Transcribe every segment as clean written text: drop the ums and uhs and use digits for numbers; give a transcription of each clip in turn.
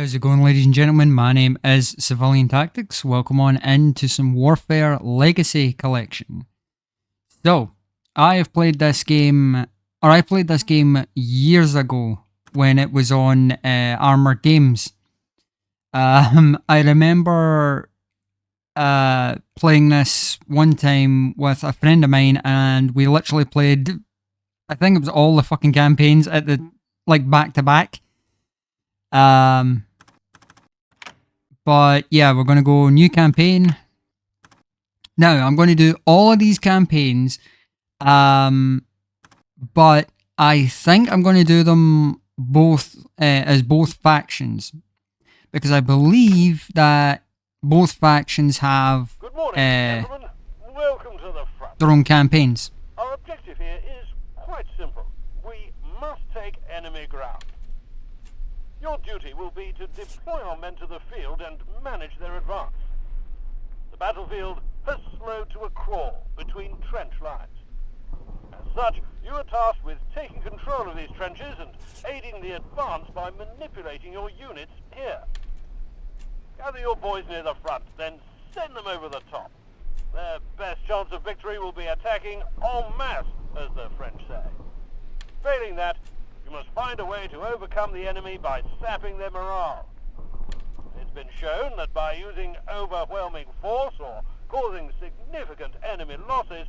How's it going, ladies and gentlemen? My name is Civilian Tactics. Welcome on into some Warfare Legacy Collection. So, I played this game years ago when it was on Armored Games. I remember playing this one time with a friend of mine, and we literally played, I think it was all the fucking campaigns at the back to back. But yeah, we're going to go new campaign. Now, I'm going to do all of these campaigns, but I think I'm going to do them both as both factions, because I believe that both factions have Welcome to the front. their own campaigns. Our objective here is quite simple. We must take enemy ground. Your duty will be to deploy our men to the field and manage their advance. The battlefield has slowed to a crawl between trench lines. As such, you are tasked with taking control of these trenches and aiding the advance by manipulating your units here. Gather your boys near the front, then send them over the top. Their best chance of victory will be attacking en masse, as the French say. Failing that, you must find a way to overcome the enemy by sapping their morale. It's been shown that by using overwhelming force or causing significant enemy losses,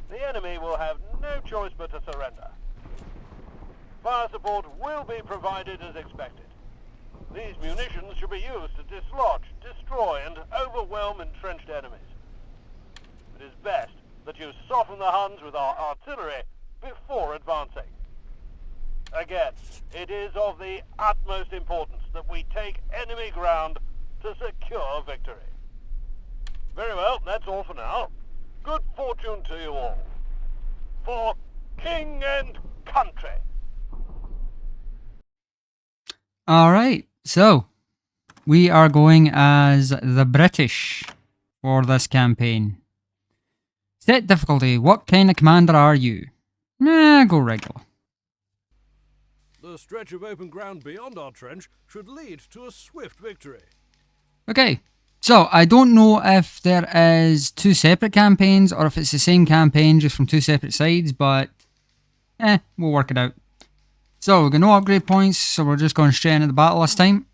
the enemy will have no choice but to surrender. Fire support will be provided as expected. These munitions should be used to dislodge, destroy, and overwhelm entrenched enemies. It is best that you soften the Huns with our artillery before advancing. Again, it is of the utmost importance that we take enemy ground to secure victory. Very well, that's all for now. Good fortune to you all. For King and Country. Alright, so we are going as the British for this campaign. Set difficulty. What kind of commander are you? Nah, go regular. The stretch of open ground beyond our trench should lead to a swift victory. Okay, so I don't know if there is two separate campaigns or if it's the same campaign just from two separate sides, but we'll work it out. So we've got no upgrade points, so we're just going straight into the battle this time.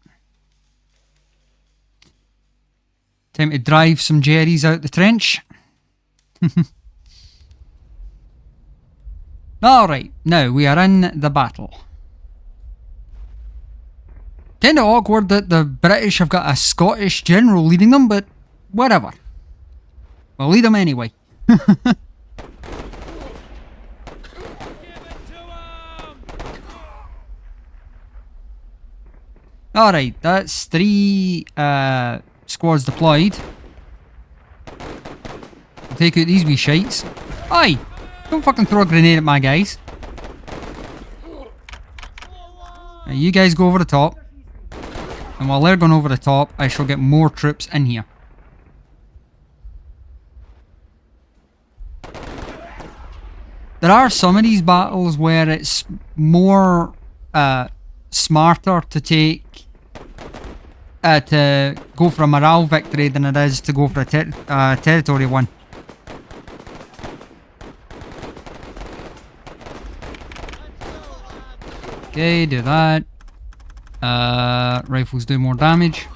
Time to drive some Jerrys out the trench. Alright, now we are in the battle. Kinda awkward that the British have got a Scottish general leading them, but whatever. We'll lead them anyway. Alright, that's 3 squads deployed. I'll take out these wee shites. Aye! Don't fucking throw a grenade at my guys. Now you guys go over the top. And while they're going over the top, I shall get more troops in here. There are some of these battles where it's more smarter to to go for a morale victory than it is to go for a territory one. Okay, do that. Rifles do more damage.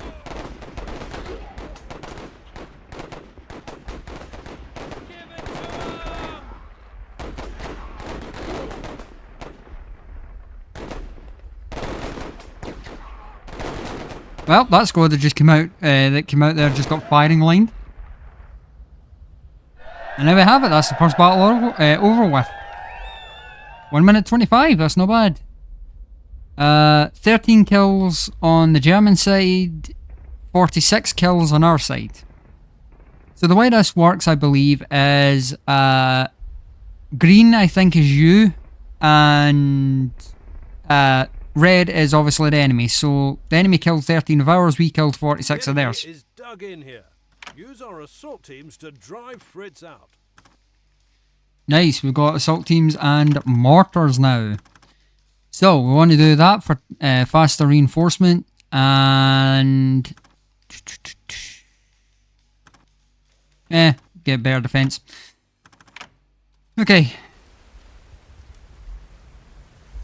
Well, that squad that just came out, there just got firing lined. And there we have it. That's the first battle over with. 1 minute 25. That's not bad. 13 kills on the German side, 46 kills on our side. So the way this works, I believe, is green, I think, is you, and red is obviously the enemy. So the enemy killed 13 of ours, we killed 46 of theirs. Is dug in here. Use our assault teams to drive Fritz out. Nice, we've got assault teams and mortars now. So we want to do that for faster reinforcement. And get better defense. Okay.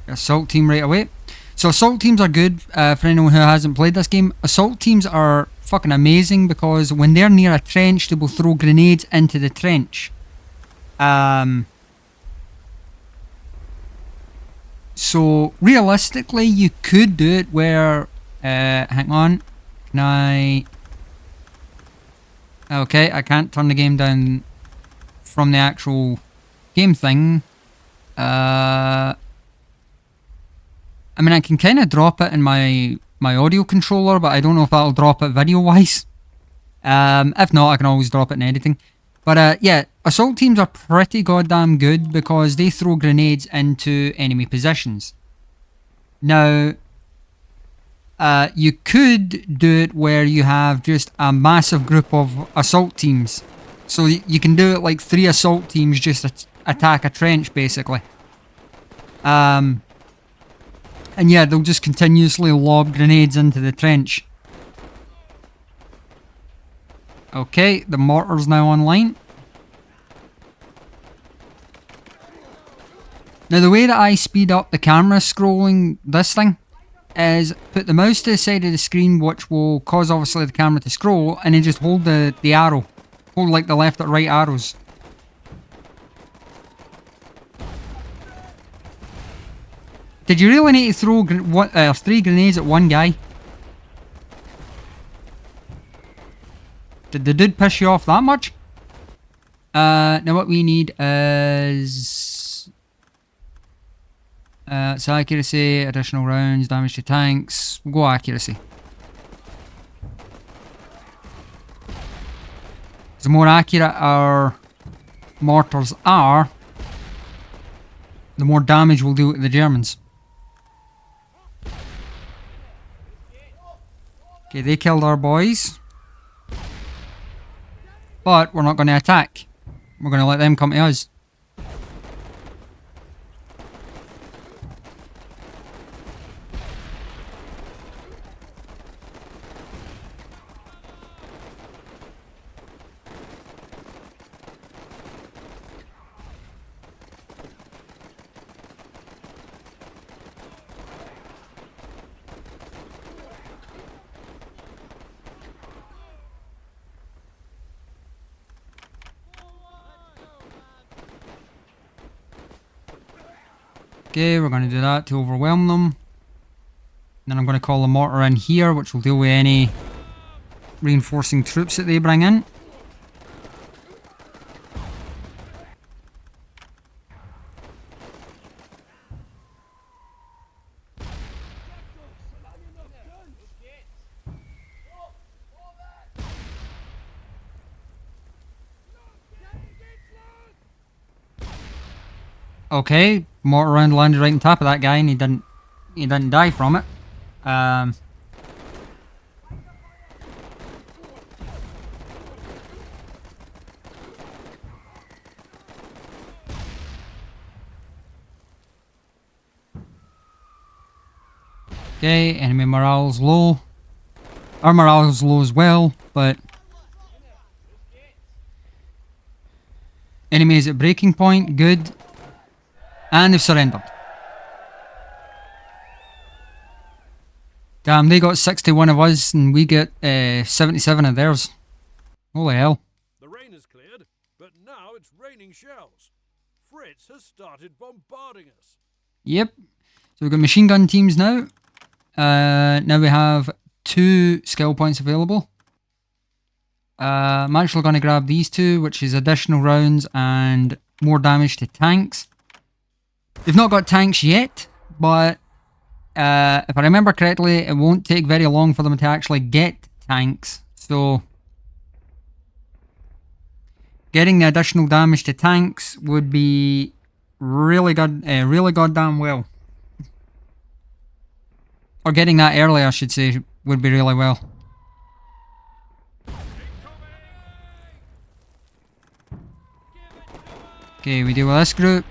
Assault team right away. So assault teams are good for anyone who hasn't played this game. Assault teams are fucking amazing because when they're near a trench, they will throw grenades into the trench. So realistically, you could do it where, hang on, can I? Okay, I can't turn the game down from the actual game thing. I mean, I can kind of drop it in my audio controller, but I don't know if that'll drop it video-wise. If not, I can always drop it in editing. But yeah, assault teams are pretty goddamn good because they throw grenades into enemy positions. Now, you could do it where you have just a massive group of assault teams. So you can do it like 3 assault teams just attack a trench, basically. And yeah, they'll just continuously lob grenades into the trench. Okay, the mortar's now online. Now the way that I speed up the camera scrolling this thing is put the mouse to the side of the screen, which will cause obviously the camera to scroll, and then just hold the arrow. Hold like the left or right arrows. Did you really need to throw 3 grenades at one guy? Did the dude piss you off that much? Now what we need is... so accuracy, additional rounds, damage to tanks. We'll go accuracy. The more accurate our mortars are, the more damage we'll do to the Germans. Okay, they killed our boys. But we're not going to attack. We're going to let them come to us. Okay, we're going to do that to overwhelm them. Then I'm going to call the mortar in here, which will deal with any reinforcing troops that they bring in. Okay, mortar round landed right on top of that guy, and he didn't die from it. Okay, enemy morale's low. Our morale's low as well, but enemy is at breaking point, good. And they've surrendered. Damn, they got 61 of us and we get 77 of theirs. Holy hell. The rain is cleared, but now it's raining shells. Fritz has started bombarding us. Yep. So we've got machine gun teams now. Now we have 2 skill points available. I'm actually going to grab these 2, which is additional rounds and more damage to tanks. They've not got tanks yet, but if I remember correctly, it won't take very long for them to actually get tanks. So getting the additional damage to tanks would be really good, really goddamn well. Or getting that early, I should say, would be really well. Okay, we deal with this group.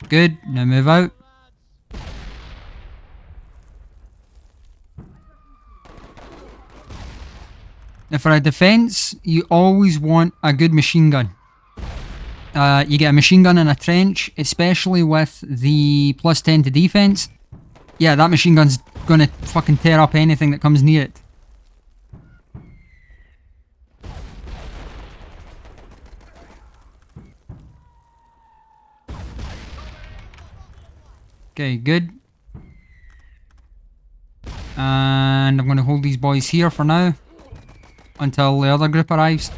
Good, now move out. Now for a defense, you always want a good machine gun. You get a machine gun in a trench, especially with the +10 to defense. Yeah, that machine gun's gonna fucking tear up anything that comes near it. Okay, good. And I'm gonna hold these boys here for now until the other group arrives.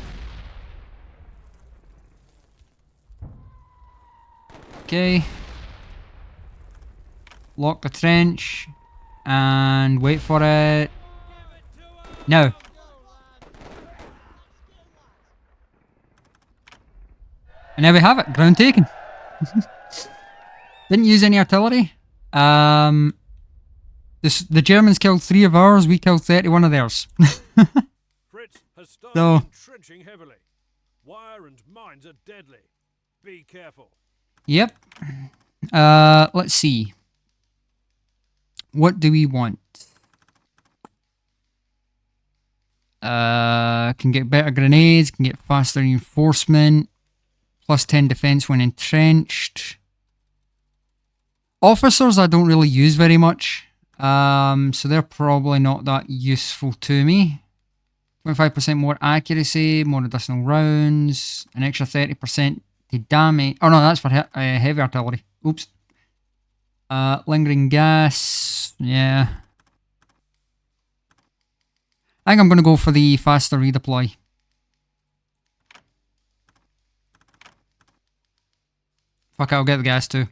Okay. Lock the trench and wait for it. No. And there we have it. Ground taken. Didn't use any artillery. The Germans killed 3 of ours. We killed 31 of theirs. Fritz has started So- entrenching heavily. Wire and mines are deadly. Be careful. Yep. Let's see. What do we want? Can get better grenades, can get faster reinforcement, +10 defense when entrenched. Officers I don't really use very much, so they're probably not that useful to me. 25% more accuracy, more additional rounds, an extra 30% to damage. Oh no, that's for heavy artillery. Oops. Lingering gas, yeah. I think I'm going to go for the faster redeploy. Fuck it, I'll get the gas too.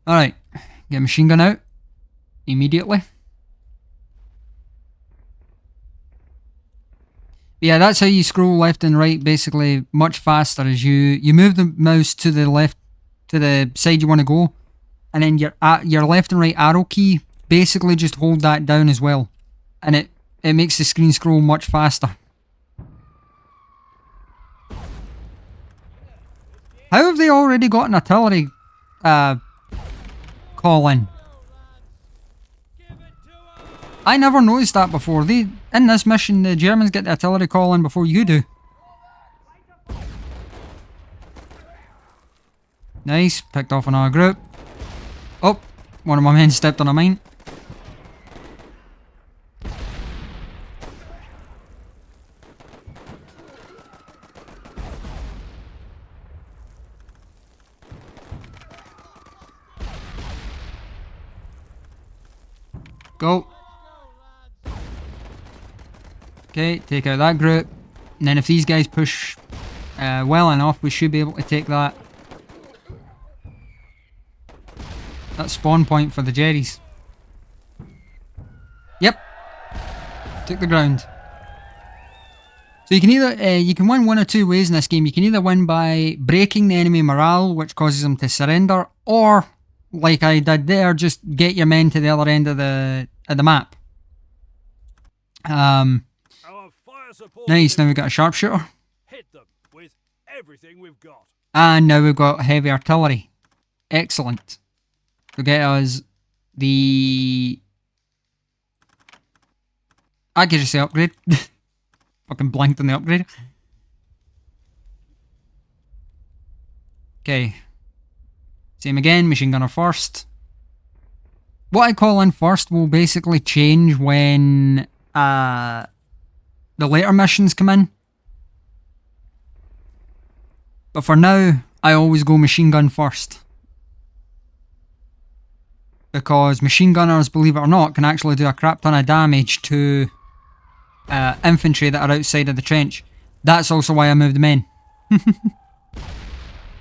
Alright, get machine gun out immediately. Yeah, that's how you scroll left and right, basically much faster. As you move the mouse to the left, to the side you want to go, and then your left and right arrow key, basically just hold that down as well, and it makes the screen scroll much faster. How have they already got an artillery call in? I never noticed that before. In this mission, the Germans get the artillery call in before you do. Nice, picked off another group. Oh, one of my men stepped on a mine. Go. Okay, take out that group. And then if these guys push well enough, we should be able to take that spawn point for the Jerrys. Yep. Took the ground. So you can either you can win one or two ways in this game. You can either win by breaking the enemy morale, which causes them to surrender, or like I did there, just get your men to the other end of the map. Our fire support Nice, now we've got a sharpshooter. hit them with everything we've got. And now we've got heavy artillery. Excellent. To get us the accuracy upgrade. Fucking blanked on the upgrade. Okay. Same again, machine gunner first. What I call in first will basically change when the later missions come in. But for now, I always go machine gun first. Because machine gunners, believe it or not, can actually do a crap ton of damage to infantry that are outside of the trench. That's also why I moved them in.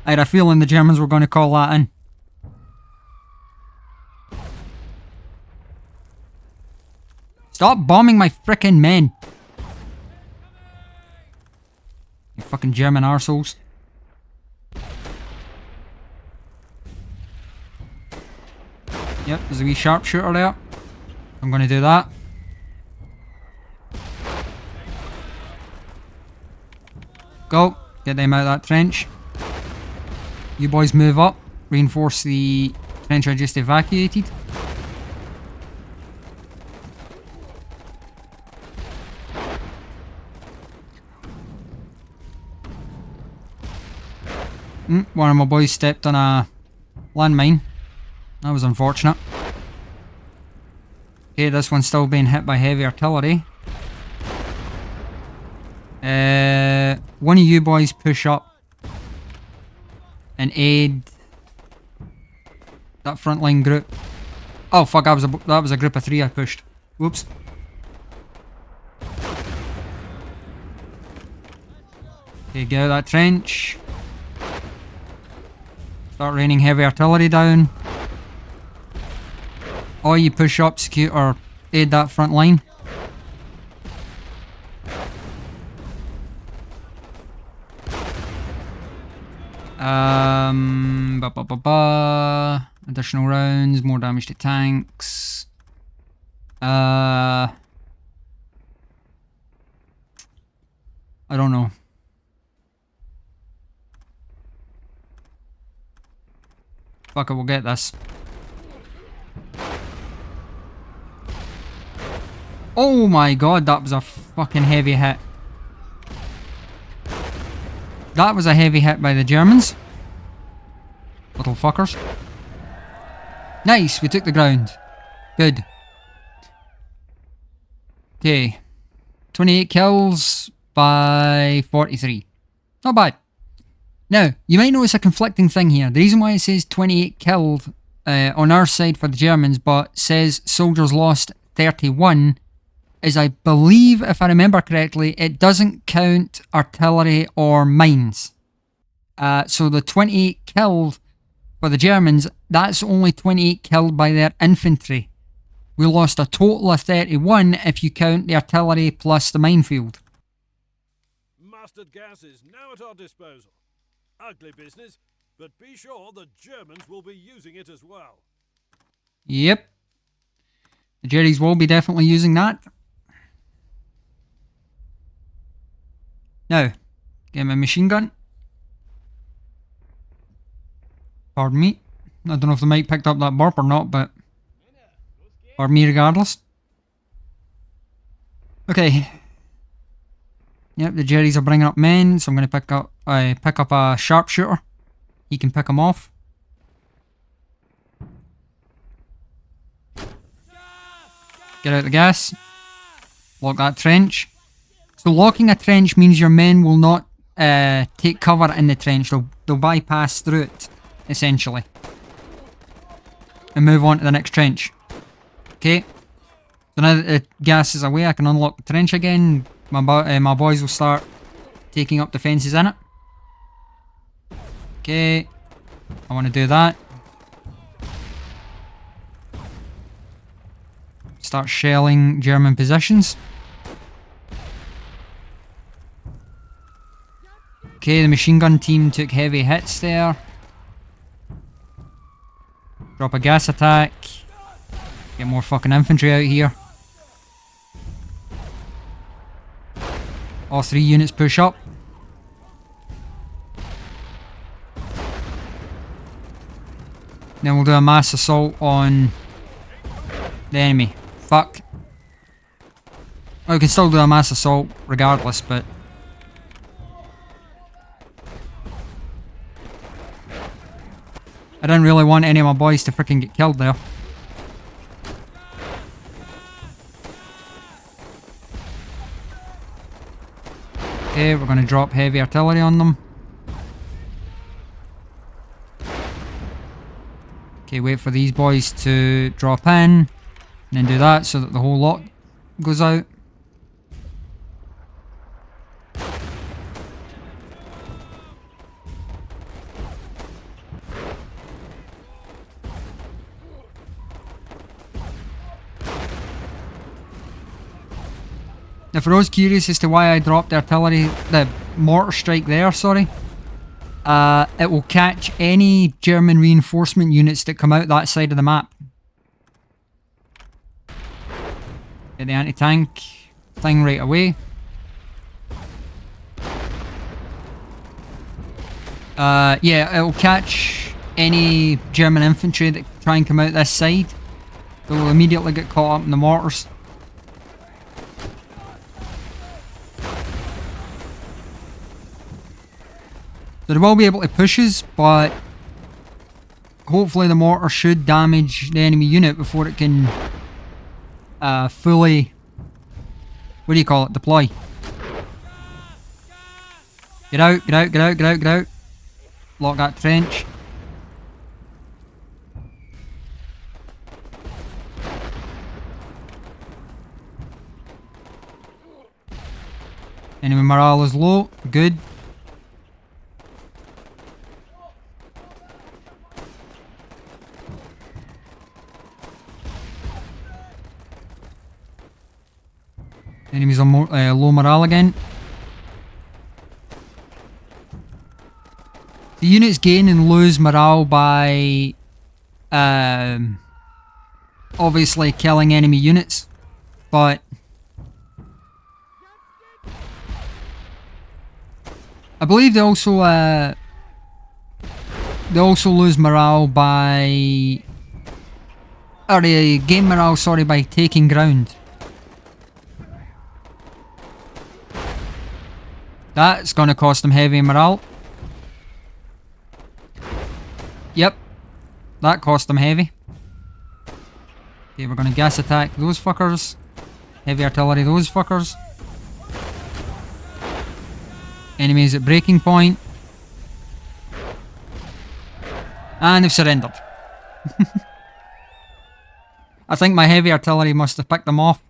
I had a feeling the Germans were going to call that in. Stop bombing my frickin' men. You fucking German arseholes. Yep, there's a wee sharpshooter there. I'm going to do that. Go. Get them out of that trench. You boys move up. Reinforce the trench I just evacuated. One of my boys stepped on a landmine. That was unfortunate. Okay, this one's still being hit by heavy artillery. One of you boys push up and aid that frontline group. Oh fuck, that was a group of 3 I pushed. Whoops. Okay, get out of that trench. Start raining heavy artillery down. Or you push up, secure, or aid that front line. Additional rounds, more damage to tanks. I don't know. Fuck it, we'll get this. Oh my god, that was a fucking heavy hit. That was a heavy hit by the Germans. Little fuckers. Nice, we took the ground. Good. Okay. 28 kills by 43. Not bad. Now, you might notice a conflicting thing here. The reason why it says 28 killed on our side for the Germans, but says soldiers lost 31, is I believe, if I remember correctly, it doesn't count artillery or mines. So the 28 killed for the Germans, that's only 28 killed by their infantry. We lost a total of 31 if you count the artillery plus the minefield. Mustard gas is now at our disposal. Ugly business, but be sure the Germans will be using it as well. Yep. The Jerrys will be definitely using that. Now, get my machine gun. Pardon me. I don't know if the mic picked up that burp or not, but pardon me regardless. Okay. Yep, the Jerrys are bringing up men, so I'm going to pick up a sharpshooter. He can pick them off. Get out the gas. Lock that trench. So locking a trench means your men will not take cover in the trench. They'll bypass through it, essentially. And move on to the next trench. Okay. So now that the gas is away, I can unlock the trench again. My boys will start taking up defences in it. Okay. I want to do that. Start shelling German positions. Okay, the machine gun team took heavy hits there. Drop a gas attack. Get more fucking infantry out here. All 3 units push up. Then we'll do a mass assault on the enemy. Fuck. Well, we can still do a mass assault regardless, but I didn't really want any of my boys to freaking get killed there. Okay, we're going to drop heavy artillery on them. Okay, wait for these boys to drop in, and then do that so that the whole lot goes out. Now for those curious as to why I dropped the mortar strike there, sorry. It will catch any German reinforcement units that come out that side of the map. Get the anti-tank thing right away. Yeah, it will catch any German infantry that try and come out this side. They will immediately get caught up in the mortars. So they will be able to push us, but hopefully the mortar should damage the enemy unit before it can fully, what do you call it, deploy. Get out, get out, get out, get out, get out. Lock that trench. Enemy morale is low. Good. Enemies on low morale again. The units gain and lose morale by obviously killing enemy units, but I believe they also lose morale by, or they gain morale, sorry, by taking ground. That's going to cost them heavy morale. Yep, that cost them heavy. Okay, we're going to gas attack those fuckers. Heavy artillery those fuckers. Enemies at breaking point. And they've surrendered. I think my heavy artillery must have picked them off.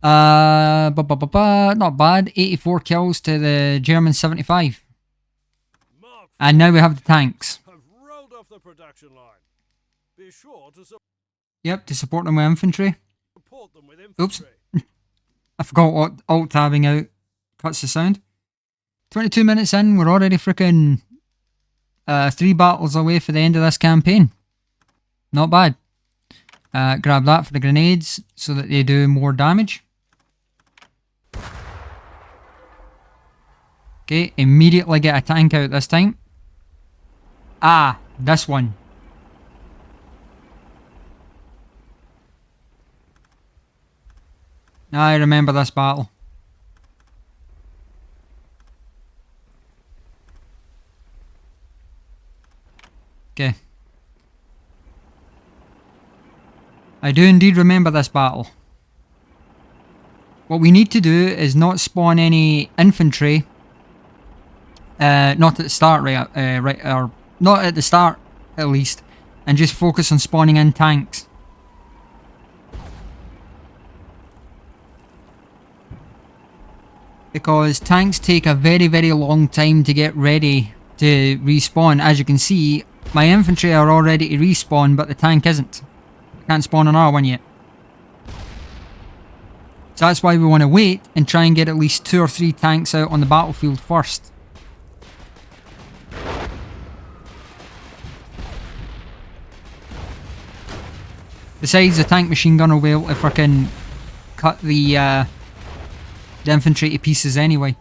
Not bad. 84 kills to the German 75. And now we have the tanks. Have rolled off the production line. Be sure to Yep, to support them with infantry. support them with Oops. infantry. I forgot alt tabbing out cuts the sound. 22 minutes in, we're already freaking 3 battles away for the end of this campaign. Not bad. Grab that for the grenades so that they do more damage. Okay, immediately get a tank out this time. Ah, this one. I remember this battle. Okay. I do indeed remember this battle. What we need to do is not spawn any infantry. Not at the start, or not at the start at least, and just focus on spawning in tanks. Because tanks take a very, very long time to get ready to respawn. As you can see, my infantry are all ready to respawn, but the tank isn't. I can't spawn another one yet. So that's why we want to wait and try and get at least 2 or 3 tanks out on the battlefield first. Besides, the tank machine gun will be able to frickin' cut the infantry to pieces anyway.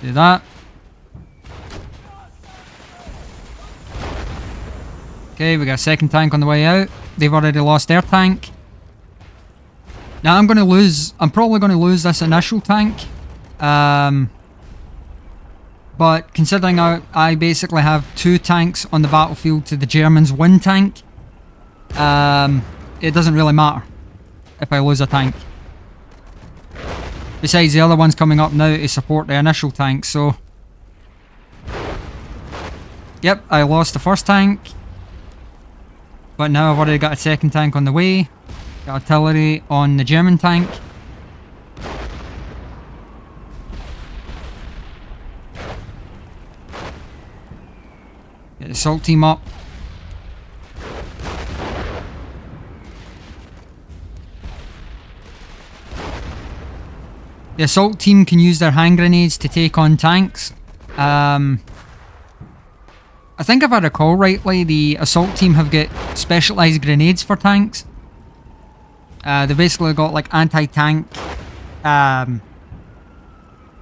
Do that. Okay, we got a second tank on the way out. They've already lost their tank. Now I'm probably going to lose this initial tank. But considering I basically have 2 tanks on the battlefield to the Germans' 1 tank, it doesn't really matter if I lose a tank. Besides, the other one's coming up now to support the initial tank, so... Yep, I lost the first tank. But now I've already got a second tank on the way. Got artillery on the German tank. Get the assault team up. The assault team can use their hand grenades to take on tanks. I think if I recall rightly, the assault team have got specialised grenades for tanks. They basically got like anti-tank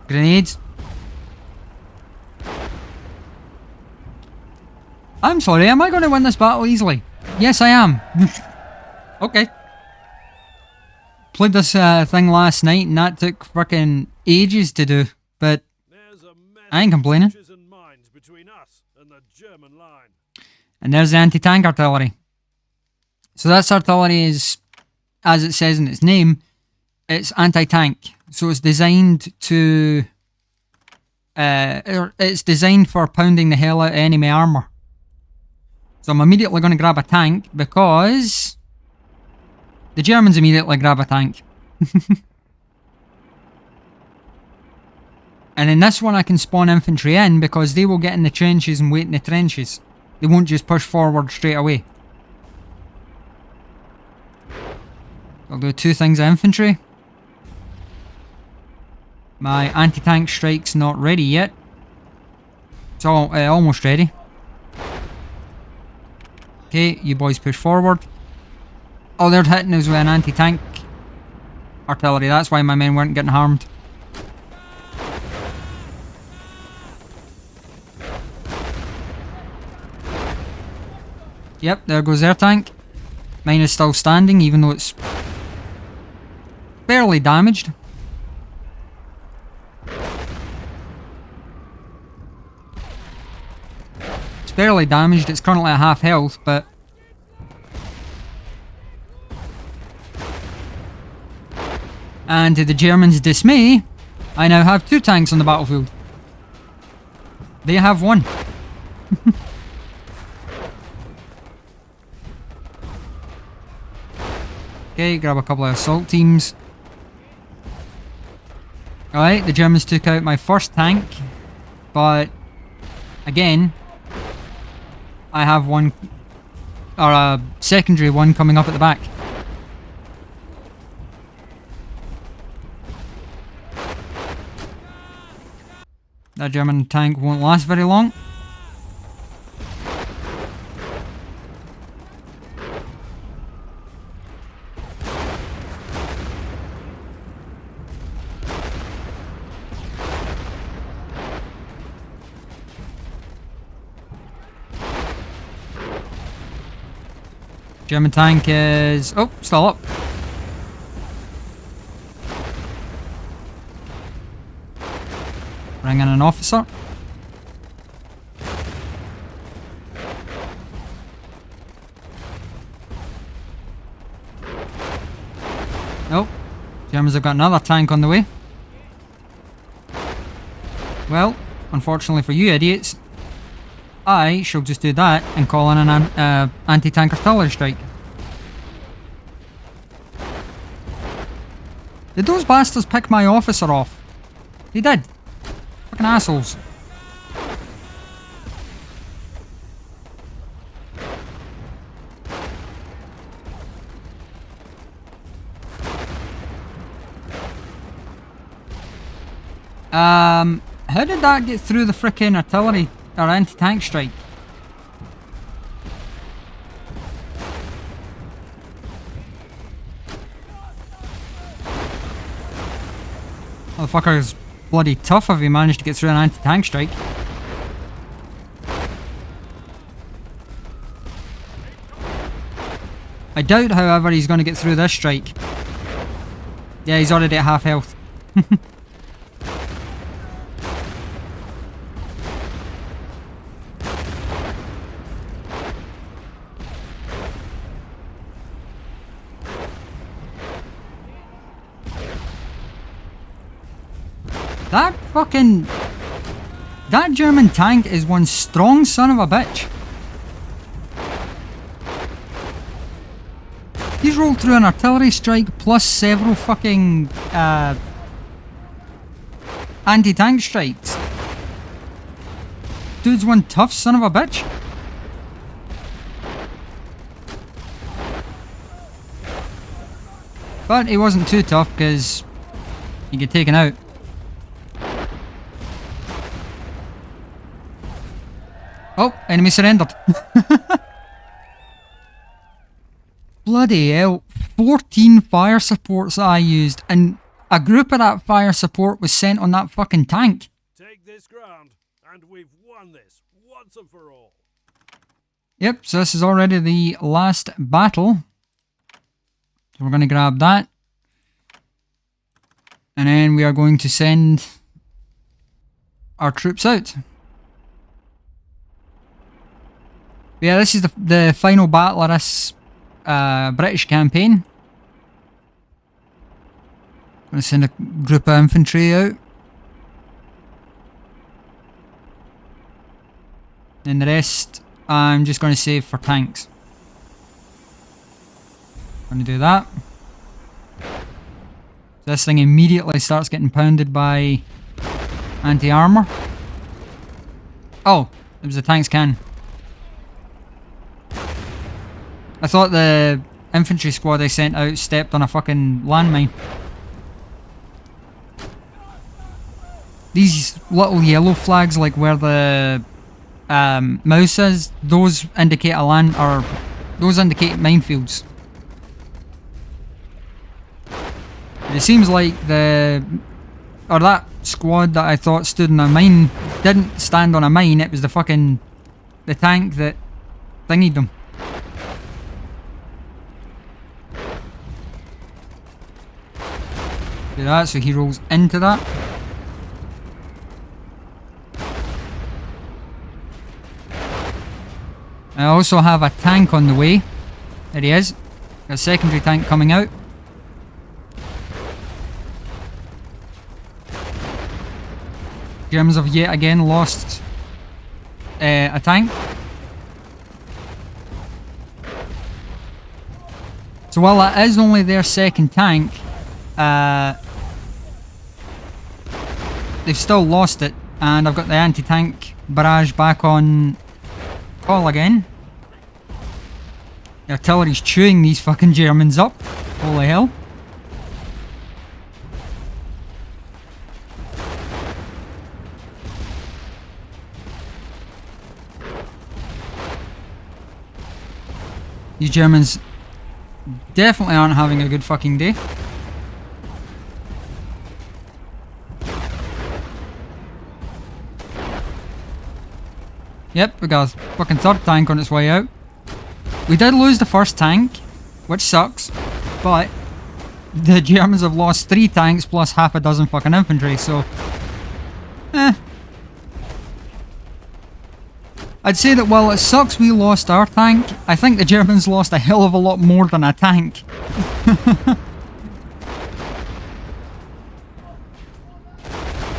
grenades. I'm sorry, am I going to win this battle easily? Yes, I am. Okay. Played this thing last night and that took frickin' ages to do, but There's a mess I ain't of complaining. trenches and mines between us and the German line. And there's the anti-tank artillery. So this artillery is, as it says in its name, it's anti-tank. So it's designed to... it's designed for pounding the hell out of enemy armour. So I'm immediately going to grab a tank because... the Germans immediately grab a tank. And in this one I can spawn infantry in because they will get in the trenches and wait in the trenches. They won't just push forward straight away. I'll do 2 things of infantry. My anti-tank strike's not ready yet. It's almost ready. Okay, you boys push forward. Oh, they're hitting us with an anti-tank artillery. That's why my men weren't getting harmed. Yep, there goes their tank. Mine is still standing, even though it's barely damaged. It's barely damaged, it's currently at half health, but... and to the Germans' dismay, I now have 2 tanks on the battlefield. They have 1. Okay, grab a couple of assault teams. Alright, the Germans took out my first tank, but again, I have one, or a secondary one coming up at the back. That German tank won't last very long. German tank is... oh, still up. Bring in an officer. Nope. Germans have got another tank on the way. Well, unfortunately for you idiots, I shall just do that and call in an anti-tank artillery strike. Did those bastards pick my officer off? They did. Fucking assholes. How did that get through the frickin' artillery or anti-tank strike? Motherfucker's bloody tough if he managed to get through an anti-tank strike. I doubt, however, he's going to get through this strike. Yeah, he's already at half health. That German tank is one strong son of a bitch. He's rolled through an artillery strike plus several fucking anti-tank strikes. Dude's one tough son of a bitch. But he wasn't too tough because he get taken out. Oh, enemy surrendered. Bloody hell. 14 fire supports that I used, and a group of that fire support was sent on that fucking tank. Take this ground, and we've won this once and for all. Yep, so this is already the last battle. So we're going to grab that. And then we are going to send our troops out. Yeah, this is the final battle of this British campaign. I'm going to send a group of infantry out. And the rest I'm just going to save for tanks. I'm going to do that. So this thing immediately starts getting pounded by anti-armor. Oh, it was the tanks can. I thought the infantry squad I sent out stepped on a fucking landmine. These little yellow flags, like where the mouse is, those indicate a land, or those indicate minefields. It seems like that squad that I thought stood on a mine didn't stand on a mine. It was the tank that thingied them. Do that, so he rolls into that. I also have a tank on the way. There he is. A secondary tank coming out. Germans have yet again lost a tank. So while that is only their second tank, they've still lost it, and I've got the anti-tank barrage back on call again. The artillery's chewing these fucking Germans up. Holy hell. These Germans definitely aren't having a good fucking day. Yep, we got a fucking third tank on its way out. We did lose the first tank, which sucks, but the Germans have lost 3 tanks plus half a dozen fucking infantry, so I'd say that while it sucks we lost our tank, I think the Germans lost a hell of a lot more than a tank.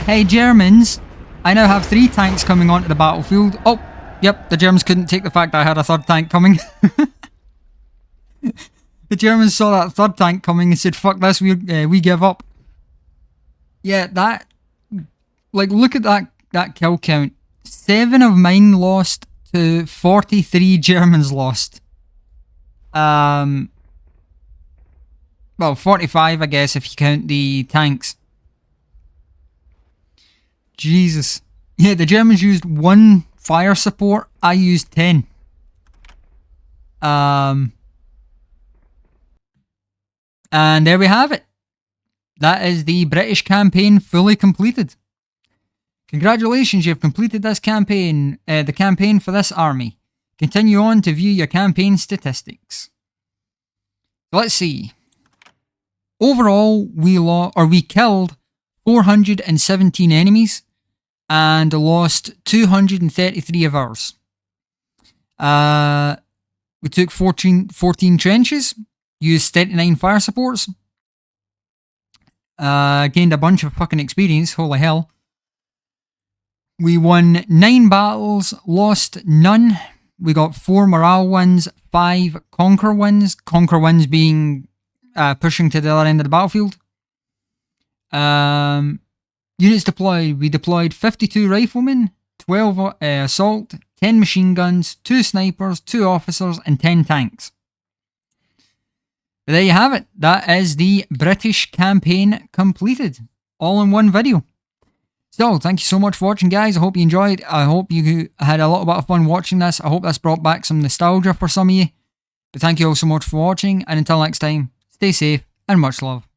Hey Germans, I now have 3 tanks coming onto the battlefield. Oh, yep, the Germans couldn't take the fact that I had a third tank coming. The Germans saw that third tank coming and said, fuck this, we give up. Yeah, that, like, look at that kill count. 7 of mine lost to 43 Germans lost. Well, 45 I guess if you count the tanks. Jesus. Yeah, the Germans used 1 fire support, I used 10. And there we have it. That is the British campaign fully completed. Congratulations, you've completed this campaign, the campaign for this army. Continue on to view your campaign statistics. So let's see. Overall, we killed 417 enemies and lost 233 of ours. We took 14 trenches, used 39 fire supports, gained a bunch of fucking experience, holy hell. We won 9 battles, lost none. We got 4 morale wins, 5 conquer wins. Conquer wins being pushing to the other end of the battlefield. Units deployed. We deployed 52 riflemen, 12 assault, 10 machine guns, 2 snipers, 2 officers, and 10 tanks. But there you have it. That is the British campaign completed. All in one video. So, thank you so much for watching, guys. I hope you enjoyed. I hope you had a little bit of fun watching this. I hope this brought back some nostalgia for some of you. But thank you all so much for watching. And until next time, stay safe and much love.